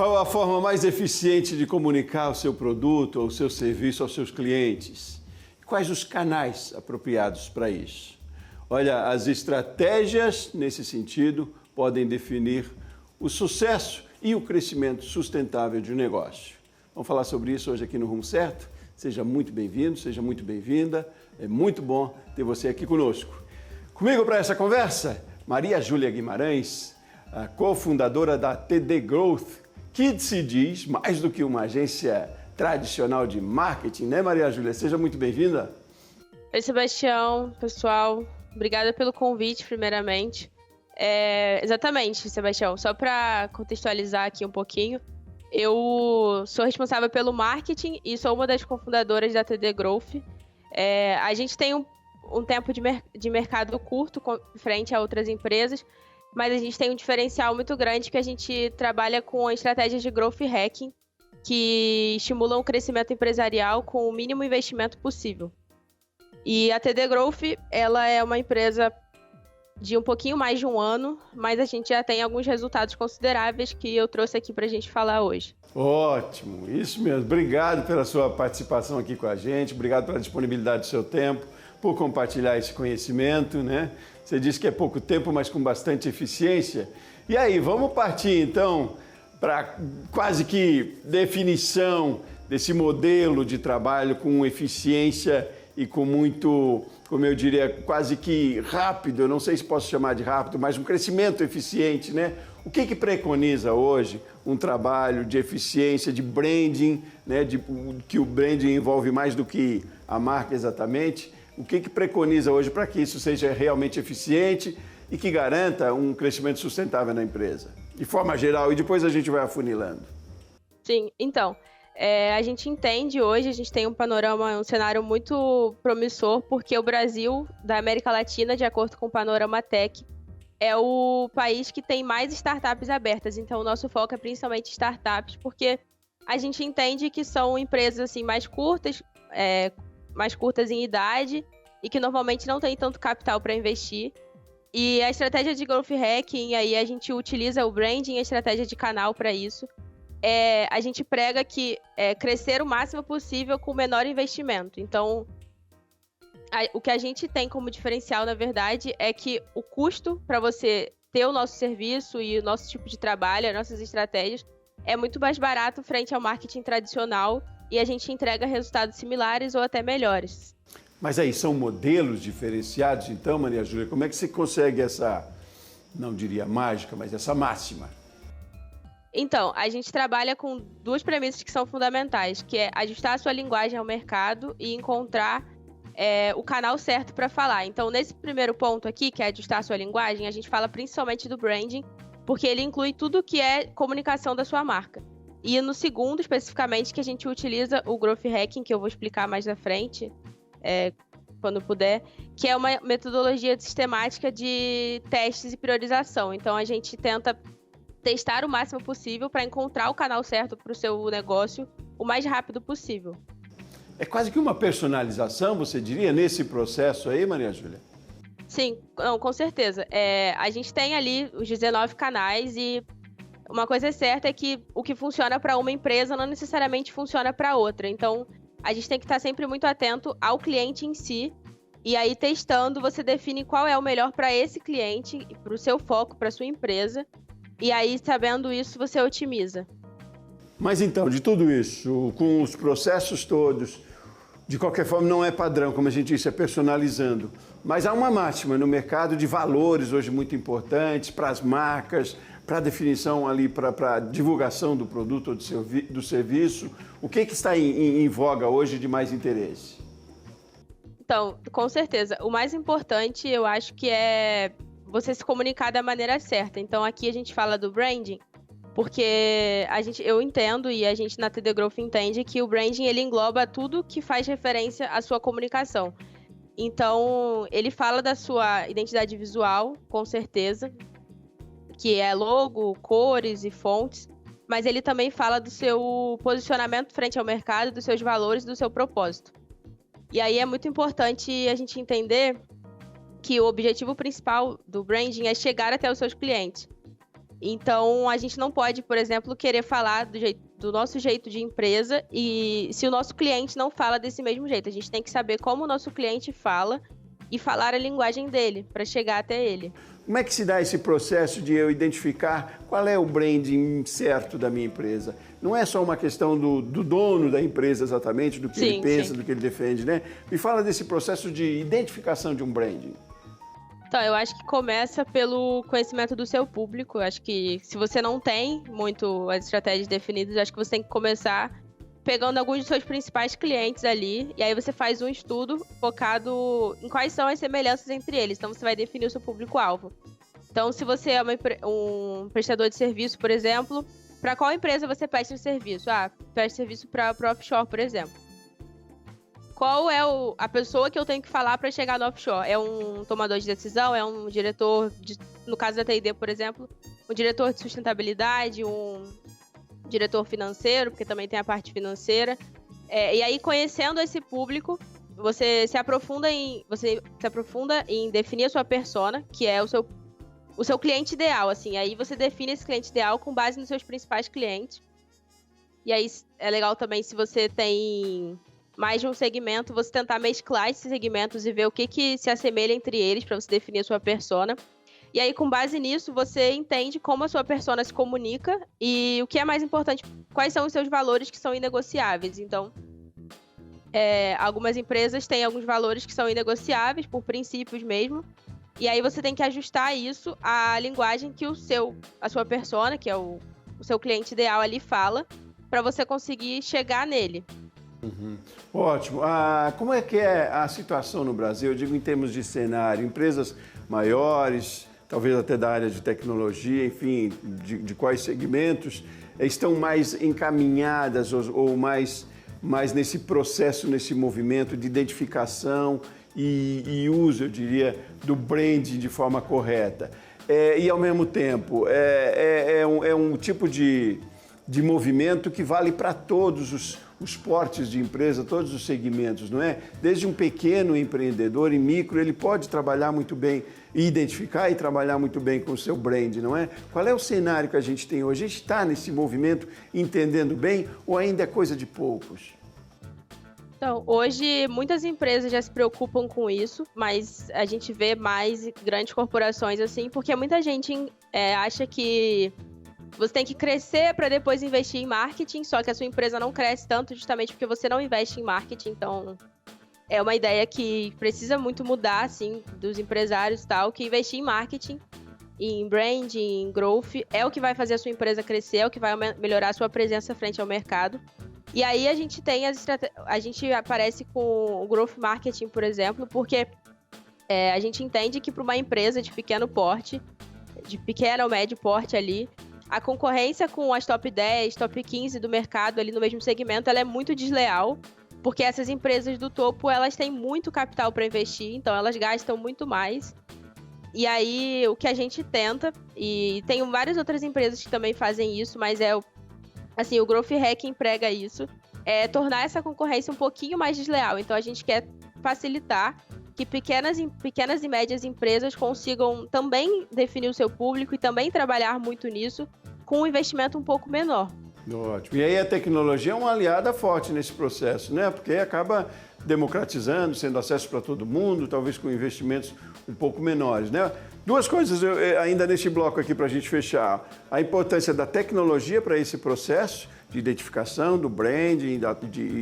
Qual a forma mais eficiente de comunicar o seu produto ou o seu serviço aos seus clientes? Quais os canais apropriados para isso? Olha, as estratégias nesse sentido podem definir o sucesso e o crescimento sustentável de um negócio. Vamos falar sobre isso hoje aqui no Rumo Certo? Seja muito bem-vindo, seja muito bem-vinda. É muito bom ter você aqui conosco. Comigo para essa conversa, Maria Júlia Guimarães, a cofundadora da TD Growth, que se diz mais do que uma agência tradicional de marketing, né, Maria Júlia? Seja muito bem-vinda. Oi, Sebastião, pessoal. Obrigada pelo convite, primeiramente. Exatamente, Sebastião. Só para contextualizar aqui um pouquinho, eu sou responsável pelo marketing e sou uma das cofundadoras da TD Growth. A gente tem um tempo de mercado curto frente a outras empresas, mas a gente tem um diferencial muito grande que a gente trabalha com estratégias de growth hacking que estimulam o crescimento empresarial com o mínimo investimento possível. E a TD Growth, ela é uma empresa de um pouquinho mais de um ano, mas a gente já tem alguns resultados consideráveis que eu trouxe aqui para a gente falar hoje. Ótimo, isso mesmo. Obrigado pela sua participação aqui com a gente, obrigado pela disponibilidade do seu tempo, por compartilhar esse conhecimento, né? Você disse que é pouco tempo, mas com bastante eficiência. E aí, vamos partir então para quase que definição desse modelo de trabalho com eficiência e com muito, como eu diria, quase que rápido, eu não sei se posso chamar de rápido, mas um crescimento eficiente, né? O que preconiza hoje um trabalho de eficiência, de branding, né? Que o branding envolve mais do que a marca exatamente. O que preconiza hoje para que isso seja realmente eficiente e que garanta um crescimento sustentável na empresa? De forma geral, e depois a gente vai afunilando. Sim, então, a gente entende hoje, a gente tem um panorama, um cenário muito promissor, porque o Brasil, da América Latina, de acordo com o Panorama Tech, é o país que tem mais startups abertas. Então, o nosso foco é principalmente startups, porque a gente entende que são empresas assim, mais curtas em idade e que normalmente não tem tanto capital para investir. E a estratégia de growth hacking, aí a gente utiliza o branding e a estratégia de canal para isso. A gente prega que crescer o máximo possível com o menor investimento. Então, o que a gente tem como diferencial, na verdade, é que o custo para você ter o nosso serviço e o nosso tipo de trabalho, as nossas estratégias, é muito mais barato frente ao marketing tradicional e a gente entrega resultados similares ou até melhores. Mas aí, são modelos diferenciados, então, Maria Júlia? Como é que você consegue essa, não diria mágica, mas essa máxima? Então, a gente trabalha com duas premissas que são fundamentais, que é ajustar a sua linguagem ao mercado e encontrar o canal certo para falar. Então, nesse primeiro ponto aqui, que é ajustar a sua linguagem, a gente fala principalmente do branding, porque ele inclui tudo que é comunicação da sua marca. E no segundo, especificamente, que a gente utiliza o growth hacking, que eu vou explicar mais na frente, quando puder, que é uma metodologia sistemática de testes e priorização. Então, a gente tenta testar o máximo possível para encontrar o canal certo para o seu negócio o mais rápido possível. É quase que uma personalização, você diria, nesse processo aí, Maria Júlia? Sim, não, com certeza. A gente tem ali os 19 canais e uma coisa certa é que o que funciona para uma empresa não necessariamente funciona para outra. Então, a gente tem que estar sempre muito atento ao cliente em si e aí testando você define qual é o melhor para esse cliente, para o seu foco, para a sua empresa. E aí, sabendo isso, você otimiza. Mas então, de tudo isso, com os processos todos, de qualquer forma não é padrão, como a gente disse, é personalizando. Mas há uma máxima no mercado de valores hoje muito importantes para as marcas, para a definição ali, para a divulgação do produto ou do serviço. O que está em voga hoje de mais interesse? Então, com certeza, o mais importante eu acho que é você se comunicar da maneira certa. Então, aqui a gente fala do branding, porque eu entendo e a gente na TD Growth entende que o branding ele engloba tudo que faz referência à sua comunicação. Então, ele fala da sua identidade visual, com certeza, que é logo, cores e fontes, mas ele também fala do seu posicionamento frente ao mercado, dos seus valores, do seu propósito. E aí é muito importante a gente entender que o objetivo principal do branding é chegar até os seus clientes. Então, a gente não pode, por exemplo, querer falar do nosso jeito de empresa e se o nosso cliente não fala desse mesmo jeito. A gente tem que saber como o nosso cliente fala e falar a linguagem dele para chegar até ele. Como é que se dá esse processo de eu identificar qual é o branding certo da minha empresa? Não é só uma questão do dono da empresa exatamente, do que ele pensa, do que ele defende, né? Me fala desse processo de identificação de um branding. Então, eu acho que começa pelo conhecimento do seu público. Eu acho que se você não tem muito as estratégias definidas, eu acho que você tem que começar pegando alguns dos seus principais clientes ali, e aí você faz um estudo focado em quais são as semelhanças entre eles. Então, você vai definir o seu público-alvo. Então, se você é um prestador de serviço, por exemplo, para qual empresa você presta serviço? Presta serviço para o offshore, por exemplo. Qual é a pessoa que eu tenho que falar para chegar no offshore? É um tomador de decisão? É um diretor, no caso da TID, por exemplo, um diretor de sustentabilidade, um diretor financeiro, porque também tem a parte financeira. E aí, conhecendo esse público, você se aprofunda em definir a sua persona, que é o seu cliente ideal, assim. Aí você define esse cliente ideal com base nos seus principais clientes. E aí é legal também, se você tem mais de um segmento, você tentar mesclar esses segmentos e ver o que se assemelha entre eles para você definir a sua persona. E aí, com base nisso, você entende como a sua persona se comunica e o que é mais importante, quais são os seus valores que são inegociáveis. Então, algumas empresas têm alguns valores que são inegociáveis, por princípios mesmo, e aí você tem que ajustar isso à linguagem que a sua persona, que é o seu cliente ideal ali, fala, para você conseguir chegar nele. Uhum. Ótimo. Como é que é a situação no Brasil? Eu digo em termos de cenário, empresas maiores, talvez até da área de tecnologia, enfim, de quais segmentos estão mais encaminhadas ou mais nesse processo, nesse movimento de identificação e uso, eu diria, do branding de forma correta. E, ao mesmo tempo, é um tipo de movimento que vale para todos os portes de empresa, todos os segmentos, não é? Desde um pequeno empreendedor e micro, ele pode trabalhar muito bem, identificar e trabalhar muito bem com o seu brand, não é? Qual é o cenário que a gente tem hoje? A gente está nesse movimento entendendo bem ou ainda é coisa de poucos? Então, hoje muitas empresas já se preocupam com isso, mas a gente vê mais grandes corporações assim, porque muita gente acha que você tem que crescer para depois investir em marketing, só que a sua empresa não cresce tanto justamente porque você não investe em marketing. Então, é uma ideia que precisa muito mudar, assim, dos empresários e tal, que investir em marketing, em branding, em growth, é o que vai fazer a sua empresa crescer, é o que vai melhorar a sua presença frente ao mercado. E aí a gente tem a gente aparece com o growth marketing, por exemplo, porque a gente entende que para uma empresa de pequeno porte, de pequeno ou médio porte ali, a concorrência com as top 10, top 15 do mercado ali no mesmo segmento, ela é muito desleal, porque essas empresas do topo, elas têm muito capital para investir, então elas gastam muito mais. E aí, o que a gente tenta, e tem várias outras empresas que também fazem isso, mas o Growth Hacking prega isso, é tornar essa concorrência um pouquinho mais desleal. Então, a gente quer facilitar que pequenas e médias empresas consigam também definir o seu público e também trabalhar muito nisso com um investimento um pouco menor. Ótimo. E aí a tecnologia é uma aliada forte nesse processo, né? Porque acaba democratizando, sendo acesso para todo mundo, talvez com investimentos um pouco menores, né? Duas coisas ainda neste bloco aqui para a gente fechar. A importância da tecnologia para esse processo de identificação do branding,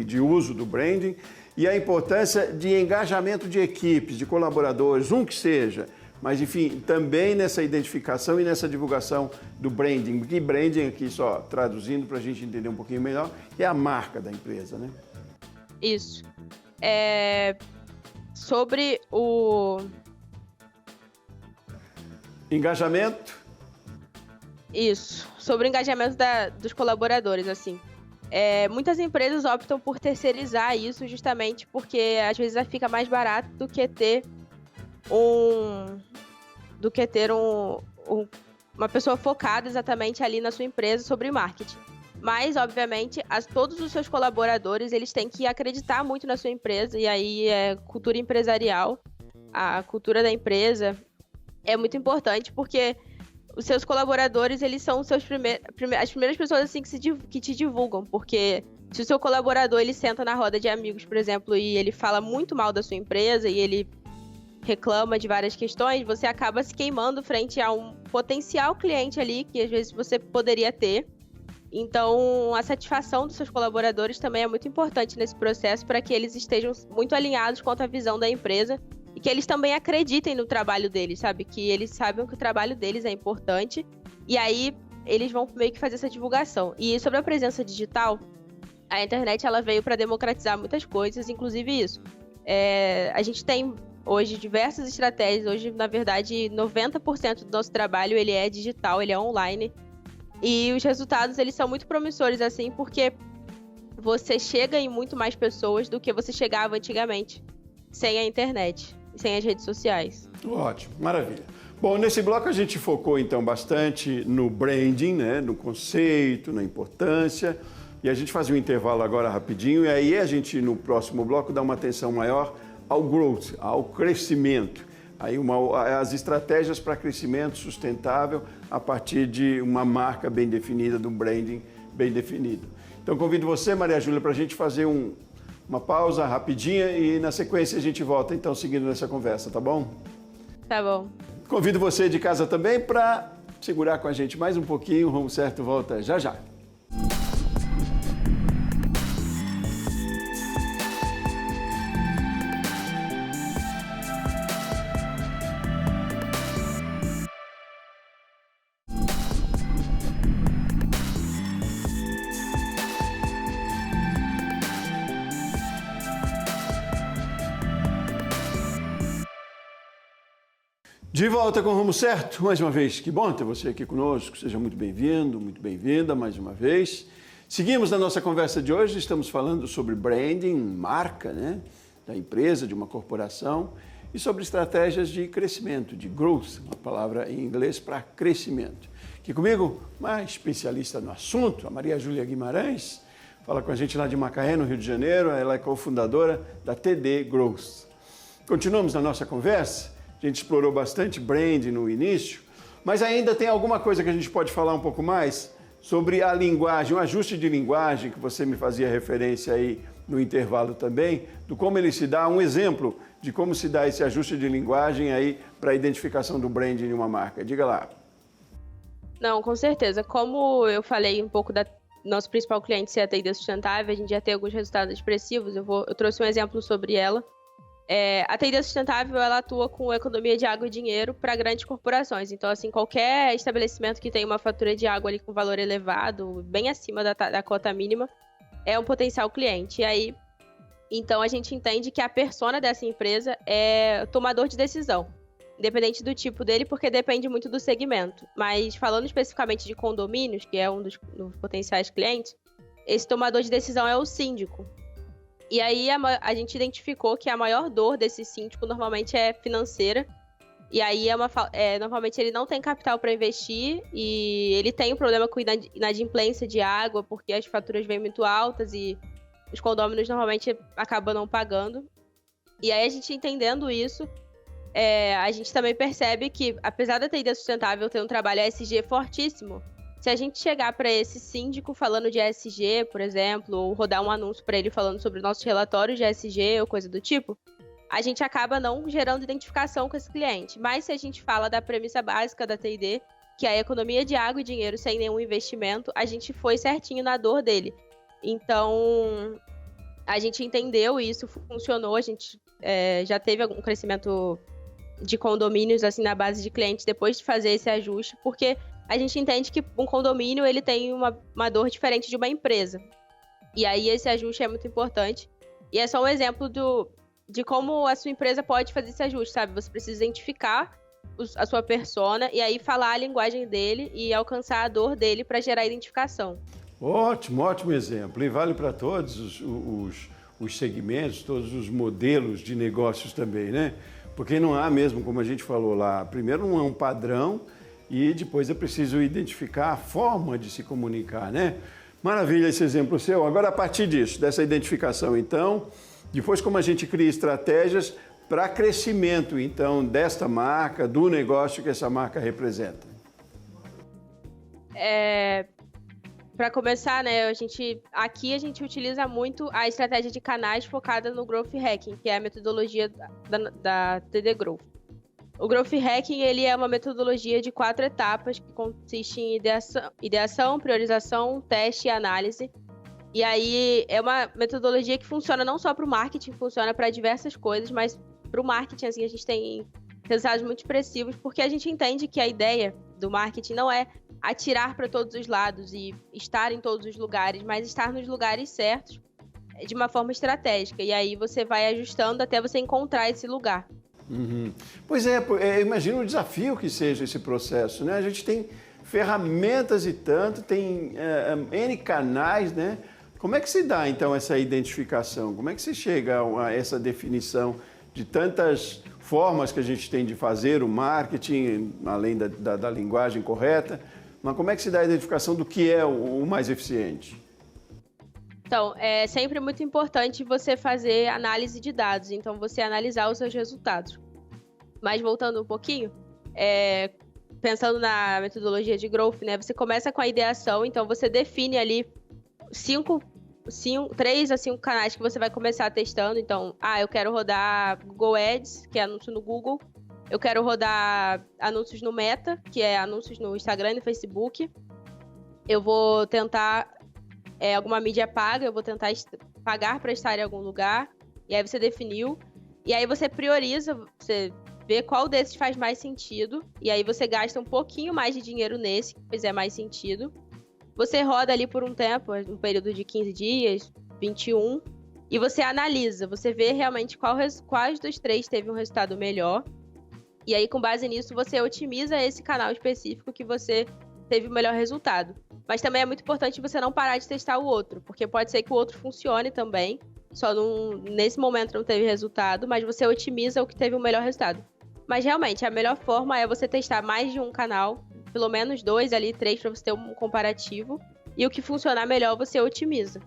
de uso do branding, e a importância de engajamento de equipes, de colaboradores, um que seja, mas enfim, também nessa identificação e nessa divulgação do branding. Que branding, aqui só traduzindo para a gente entender um pouquinho melhor, é a marca da empresa, né? Isso. Sobre o engajamento? Isso. Sobre o engajamento dos colaboradores, assim. Muitas empresas optam por terceirizar isso justamente porque às vezes fica mais barato do que ter uma pessoa focada exatamente ali na sua empresa sobre marketing. Mas, obviamente, todos os seus colaboradores, eles têm que acreditar muito na sua empresa, e aí cultura empresarial, a cultura da empresa é muito importante, porque os seus colaboradores, eles são as primeiras pessoas assim que te divulgam, porque se o seu colaborador ele senta na roda de amigos, por exemplo, e ele fala muito mal da sua empresa e ele reclama de várias questões, você acaba se queimando frente a um potencial cliente ali que às vezes você poderia ter. Então, a satisfação dos seus colaboradores também é muito importante nesse processo para que eles estejam muito alinhados quanto à visão da empresa e que eles também acreditem no trabalho deles, sabe? Que eles saibam que o trabalho deles é importante e aí eles vão meio que fazer essa divulgação. E sobre a presença digital, a internet ela veio para democratizar muitas coisas, inclusive isso. A gente tem hoje diversas estratégias, hoje na verdade 90% do nosso trabalho ele é digital, ele é online. E os resultados, eles são muito promissores, assim, porque você chega em muito mais pessoas do que você chegava antigamente, sem a internet, sem as redes sociais. Ótimo, maravilha. Bom, nesse bloco a gente focou, então, bastante no branding, né, no conceito, na importância, e a gente faz um intervalo agora rapidinho, e aí a gente, no próximo bloco, dá uma atenção maior ao growth, ao crescimento. Aí as estratégias para crescimento sustentável a partir de uma marca bem definida, de um branding bem definido. Então convido você, Maria Júlia, para a gente fazer uma pausa rapidinha e na sequência a gente volta então seguindo nessa conversa, tá bom? Tá bom. Convido você de casa também para segurar com a gente mais um pouquinho, o Rumo Certo volta já já. De volta com o Rumo Certo, mais uma vez, que bom ter você aqui conosco, seja muito bem-vindo, muito bem-vinda mais uma vez. Seguimos na nossa conversa de hoje, estamos falando sobre branding, marca, né, da empresa, de uma corporação, e sobre estratégias de crescimento, de growth, uma palavra em inglês para crescimento. Aqui comigo, uma especialista no assunto, a Maria Júlia Guimarães, fala com a gente lá de Macaé, no Rio de Janeiro, ela é cofundadora da TD Growth. Continuamos na nossa conversa. A gente explorou bastante brand no início, mas ainda tem alguma coisa que a gente pode falar um pouco mais sobre a linguagem, o ajuste de linguagem que você me fazia referência aí no intervalo também, do como ele se dá, um exemplo de como se dá esse ajuste de linguagem aí para a identificação do brand de uma marca. Diga lá. Não, com certeza. Como eu falei um pouco da nosso principal cliente ser a TD Sustentável, a gente já tem alguns resultados expressivos, eu trouxe um exemplo sobre ela. A TD Sustentável, ela atua com economia de água e dinheiro para grandes corporações. Então, assim, qualquer estabelecimento que tenha uma fatura de água ali com valor elevado, bem acima da cota mínima, é um potencial cliente. E aí, então, a gente entende que a persona dessa empresa é tomador de decisão, independente do tipo dele, porque depende muito do segmento. Mas, falando especificamente de condomínios, que é um dos potenciais clientes, esse tomador de decisão é o síndico. E aí a gente identificou que a maior dor desse síndico normalmente é financeira. E aí normalmente ele não tem capital para investir e ele tem um problema com inadimplência de água, porque as faturas vêm muito altas e os condôminos normalmente acabam não pagando. E aí a gente entendendo isso, a gente também percebe que, apesar da TD Sustentável ter um trabalho ESG fortíssimo, se a gente chegar para esse síndico falando de ESG, por exemplo, ou rodar um anúncio para ele falando sobre nossos relatórios de ESG ou coisa do tipo, a gente acaba não gerando identificação com esse cliente. Mas se a gente fala da premissa básica da TD, que é a economia de água e dinheiro sem nenhum investimento, a gente foi certinho na dor dele. Então, a gente entendeu isso, funcionou, a gente já teve algum crescimento de condomínios assim na base de clientes depois de fazer esse ajuste, porque a gente entende que um condomínio ele tem uma dor diferente de uma empresa. E aí esse ajuste é muito importante. E é só um exemplo de como a sua empresa pode fazer esse ajuste, sabe? Você precisa identificar a sua persona e aí falar a linguagem dele e alcançar a dor dele para gerar identificação. Ótimo, ótimo exemplo. E vale para todos os segmentos, todos os modelos de negócios também, né? Porque não há mesmo, como a gente falou lá, primeiro não é um padrão, e depois é preciso identificar a forma de se comunicar, né? Maravilha esse exemplo seu. Agora, a partir disso, dessa identificação, então, depois como a gente cria estratégias para crescimento, então, desta marca, do negócio que essa marca representa. Para começar, né, aqui a gente utiliza muito a estratégia de canais focada no Growth Hacking, que é a metodologia da TD Growth. O Growth Hacking, ele é uma metodologia de 4 etapas, que consiste em ideação, priorização, teste e análise. E aí é uma metodologia que funciona não só para o marketing, funciona para diversas coisas, mas para o marketing, assim, a gente tem resultados muito expressivos, porque a gente entende que a ideia do marketing não é atirar para todos os lados e estar em todos os lugares, mas estar nos lugares certos de uma forma estratégica. E aí você vai ajustando até você encontrar esse lugar. Uhum. Pois é, imagina o desafio que seja esse processo, né? A gente tem ferramentas e tanto, tem N canais, né? Como é que se dá, então, essa identificação? Como é que se chega a essa definição de tantas formas que a gente tem de fazer o marketing, além da linguagem correta? Mas como é que se dá a identificação do que é o mais eficiente? Então, é sempre muito importante você fazer análise de dados, então você analisar os seus resultados. Mas voltando um pouquinho, pensando na metodologia de Growth, né? Você começa com a ideação, então você define ali 3 a 5 canais que você vai começar testando. Então, eu quero rodar Google Ads, que é anúncio no Google. Eu quero rodar anúncios no Meta, que é anúncios no Instagram e no Facebook. Eu vou tentar alguma mídia paga, eu vou tentar pagar para estar em algum lugar. E aí você definiu. E aí você prioriza, você vê qual desses faz mais sentido. E aí você gasta um pouquinho mais de dinheiro nesse, que fizer mais sentido. Você roda ali por um tempo, um período de 15 dias, 21. E você analisa, você vê realmente quais dos 3 teve um resultado melhor. E aí, com base nisso, você otimiza esse canal específico que você teve o melhor resultado. Mas também é muito importante você não parar de testar o outro, porque pode ser que o outro funcione também, só nesse momento não teve resultado, mas você otimiza o que teve o melhor resultado. Mas realmente, a melhor forma é você testar mais de um canal, pelo menos 2 ali, 3, para você ter um comparativo. E o que funcionar melhor, você otimiza.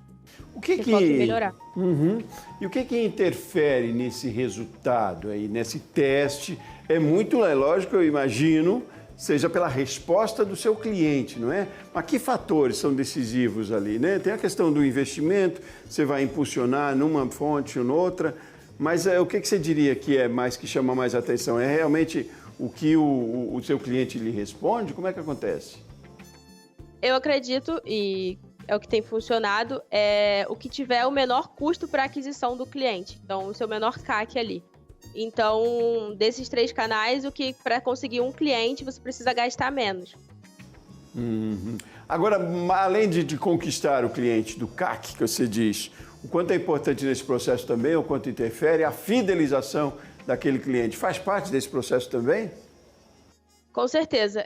O que pode melhorar. Uhum. E o que interfere nesse resultado aí, nesse teste? É lógico, eu imagino, seja pela resposta do seu cliente, não é? Mas que fatores são decisivos ali, né? Tem a questão do investimento, você vai impulsionar numa fonte ou noutra, mas o que você diria que é mais que chama mais atenção? É realmente o que o seu cliente lhe responde? Como é que acontece? Eu acredito, e é o que tem funcionado, é o que tiver o menor custo para aquisição do cliente. Então, o seu menor CAC ali. Então, desses 3 canais, para conseguir um cliente, você precisa gastar menos. Uhum. Agora, além de conquistar o cliente, do CAC, que você diz, o quanto é importante nesse processo também, o quanto interfere a fidelização daquele cliente, faz parte desse processo também? Com certeza.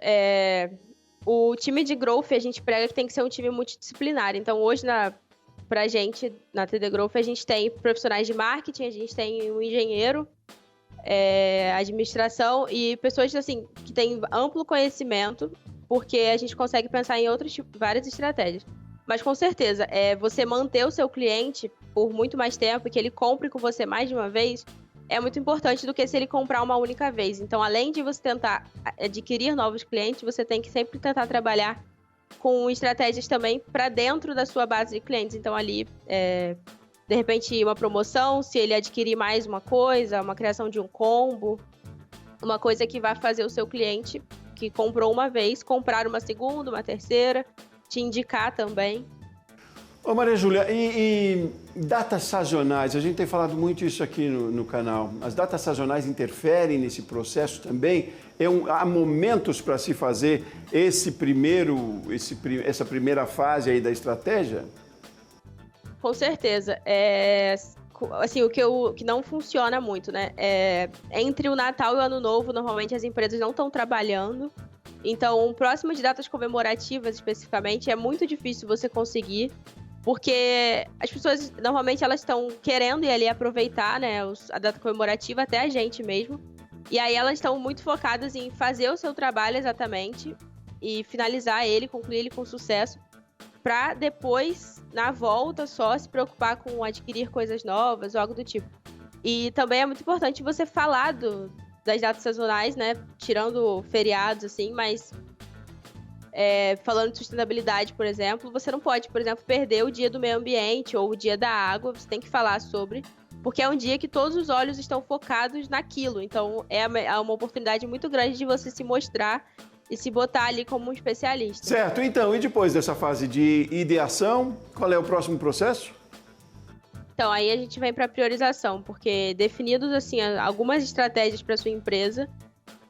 O time de Growth, a gente prega que tem que ser um time multidisciplinar. Então, hoje, pra gente, na TD Growth, a gente tem profissionais de marketing, a gente tem um engenheiro, administração e pessoas assim, que têm amplo conhecimento, porque a gente consegue pensar em várias estratégias. Mas, com certeza, você manter o seu cliente por muito mais tempo e que ele compre com você mais de uma vez é muito importante do que se ele comprar uma única vez. Então, além de você tentar adquirir novos clientes, você tem que sempre tentar trabalhar com estratégias também para dentro da sua base de clientes. Então, ali, de repente, uma promoção, se ele adquirir mais uma coisa, uma criação de um combo, uma coisa que vai fazer o seu cliente que comprou uma vez, comprar uma segunda, uma terceira, te indicar também. Ô Maria Júlia, e datas sazonais? A gente tem falado muito isso aqui no canal. As datas sazonais interferem nesse processo também? Há momentos para se fazer essa primeira fase aí da estratégia? Com certeza. Assim, o que não funciona muito, né? Entre o Natal e o Ano Novo, normalmente as empresas não estão trabalhando. Então, próximo de datas comemorativas, especificamente, é muito difícil você conseguir, porque as pessoas, normalmente, elas estão querendo ir ali aproveitar, né, a data comemorativa, até a gente mesmo. E aí elas estão muito focadas em fazer o seu trabalho exatamente e finalizar ele, concluir ele com sucesso, para depois, na volta, só se preocupar com adquirir coisas novas ou algo do tipo. E também é muito importante você falar das datas sazonais, né, tirando feriados, assim, mas falando de sustentabilidade, por exemplo, você não pode, por exemplo, perder o dia do meio ambiente ou o dia da água, você tem que falar sobre, porque é um dia que todos os olhos estão focados naquilo, então é uma oportunidade muito grande de você se mostrar e se botar ali como um especialista. Certo, então, e depois dessa fase de ideação, qual é o próximo processo? Então, aí a gente vem para priorização, porque definidos assim algumas estratégias para sua empresa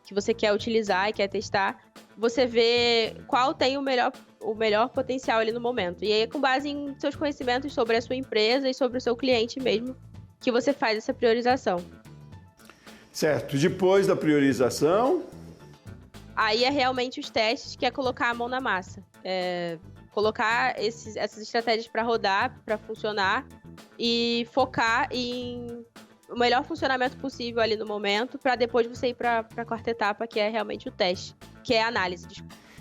que você quer utilizar e quer testar, você vê qual tem o melhor potencial ali no momento. E aí é com base em seus conhecimentos sobre a sua empresa e sobre o seu cliente mesmo que você faz essa priorização. Certo, depois da priorização... Aí é realmente os testes, que é colocar a mão na massa. Colocar essas estratégias para rodar, para funcionar e focar em o melhor funcionamento possível ali no momento, para depois você ir para a quarta etapa, que é realmente o teste, que é a análise.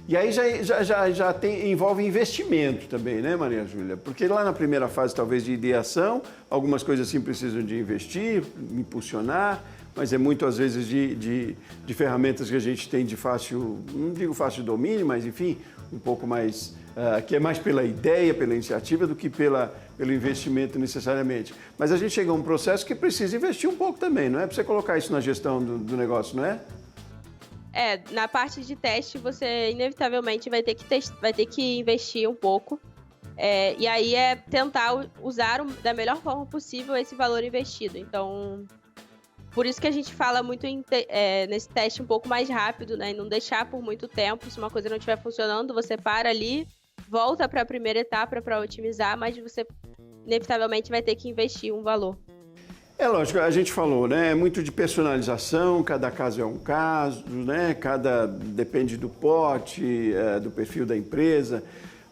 E aí já envolve investimento também, né, Maria Júlia? Porque lá na primeira fase, talvez, de ideação, algumas coisas assim precisam de investir, impulsionar, mas é muito, às vezes, de ferramentas que a gente tem de fácil, não digo fácil domínio, mas, enfim, um pouco mais, que é mais pela ideia, pela iniciativa, do que pelo investimento necessariamente. Mas a gente chega a um processo que precisa investir um pouco também, não é? Para você colocar isso na gestão do negócio, não é? Na parte de teste, você inevitavelmente vai ter que investir um pouco. E aí é tentar usar da melhor forma possível esse valor investido. Então, por isso que a gente fala muito nesse teste um pouco mais rápido, né? E não deixar por muito tempo. Se uma coisa não estiver funcionando, você para ali, volta para a primeira etapa para otimizar, mas você inevitavelmente vai ter que investir um valor. É lógico, a gente falou, né? É muito de personalização, cada caso é um caso, né? Depende do porte, do perfil da empresa.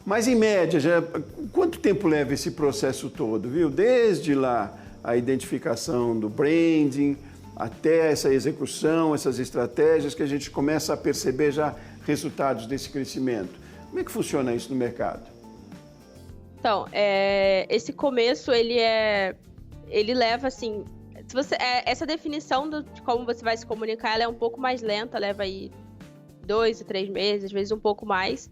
Mas, em média, quanto tempo leva esse processo todo, viu? Desde lá a identificação do branding, até essa execução, essas estratégias que a gente começa a perceber já resultados desse crescimento. Como é que funciona isso no mercado? Então, esse começo, ele leva, assim... essa definição de como você vai se comunicar, ela é um pouco mais lenta, leva aí 2 a 3 meses, às vezes um pouco mais.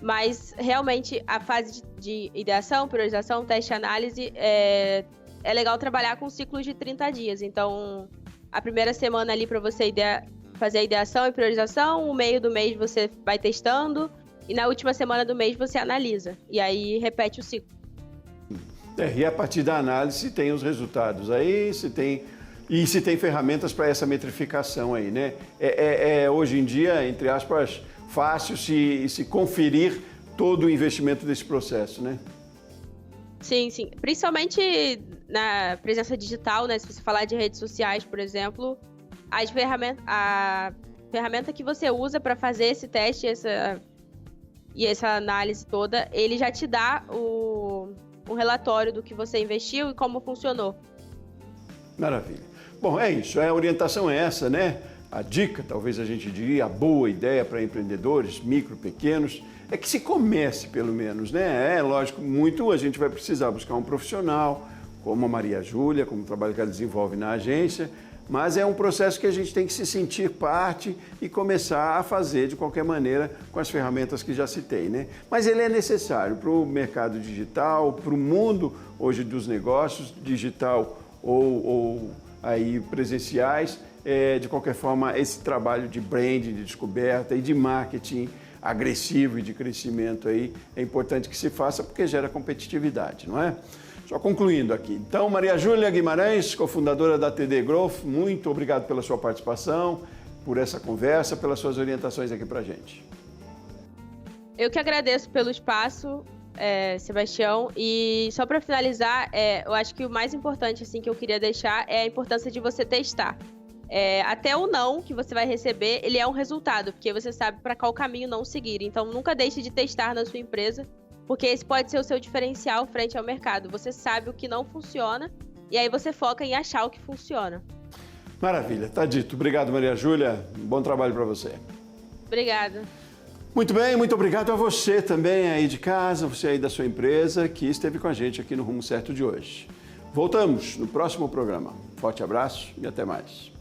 Mas, realmente, a fase de ideação, priorização, teste e análise, é legal trabalhar com ciclos de 30 dias. Então, a primeira semana ali para você fazer a ideação e priorização, o meio do mês você vai testando, e na última semana do mês você analisa. E aí, repete o ciclo. E a partir da análise tem os resultados aí, se tem ferramentas para essa metrificação aí, né? Hoje em dia, entre aspas, fácil se conferir todo o investimento desse processo, né? Sim, sim. Principalmente na presença digital, né? Se você falar de redes sociais, por exemplo, a ferramenta que você usa para fazer esse teste e essa análise toda, ele já te dá um relatório do que você investiu e como funcionou. Maravilha. Bom, é isso. A orientação é essa, né? A dica, talvez a gente diria, a boa ideia para empreendedores, micro, pequenos, é que se comece, pelo menos, né? Lógico, muito a gente vai precisar buscar um profissional, como a Maria Júlia, como o trabalho que ela desenvolve na agência, mas é um processo que a gente tem que se sentir parte e começar a fazer de qualquer maneira com as ferramentas que já citei, né? Mas ele é necessário para o mercado digital, para o mundo hoje dos negócios, digital ou aí presenciais. De qualquer forma, esse trabalho de branding, de descoberta e de marketing agressivo e de crescimento aí é importante que se faça porque gera competitividade, não é? Só concluindo aqui. Então, Maria Júlia Guimarães, cofundadora da TD Growth, muito obrigado pela sua participação, por essa conversa, pelas suas orientações aqui para a gente. Eu que agradeço pelo espaço, Sebastião, e só para finalizar, eu acho que o mais importante assim, que eu queria deixar é a importância de você testar. Até o não que você vai receber, ele é um resultado, porque você sabe para qual caminho não seguir. Então, nunca deixe de testar na sua empresa, porque esse pode ser o seu diferencial frente ao mercado. Você sabe o que não funciona e aí você foca em achar o que funciona. Maravilha, tá dito. Obrigado, Maria Júlia. Bom trabalho para você. Obrigada. Muito bem, muito obrigado a você também aí de casa, você aí da sua empresa, que esteve com a gente aqui no Rumo Certo de hoje. Voltamos no próximo programa. Forte abraço e até mais.